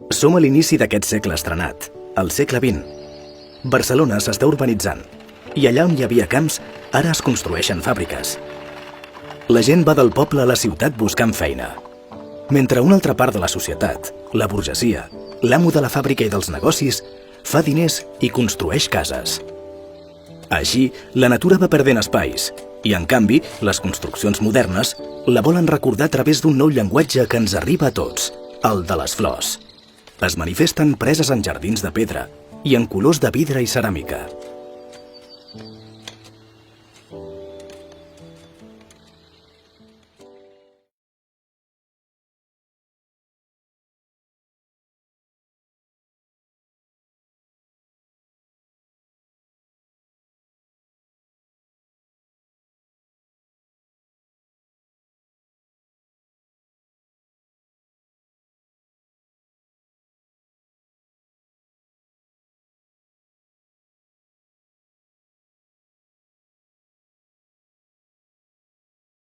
Som a l'inici d'aquest segle estrenat, el segle XX. Barcelona s'està urbanitzant i allà on hi havia camps, ara es construeixen fàbriques. La gent va del poble a la ciutat buscant feina. Mentre una altra part de la societat, la burgesia, l'amo de la fàbrica i dels negocis, fa diners i construeix cases. Així, la natura va perdent espais i, en canvi, les construccions modernes la volen recordar a través d'un nou llenguatge que ens arriba a tots, el de les flors. Es manifesten preses en jardins de pedra i en colors de vidre i ceràmica.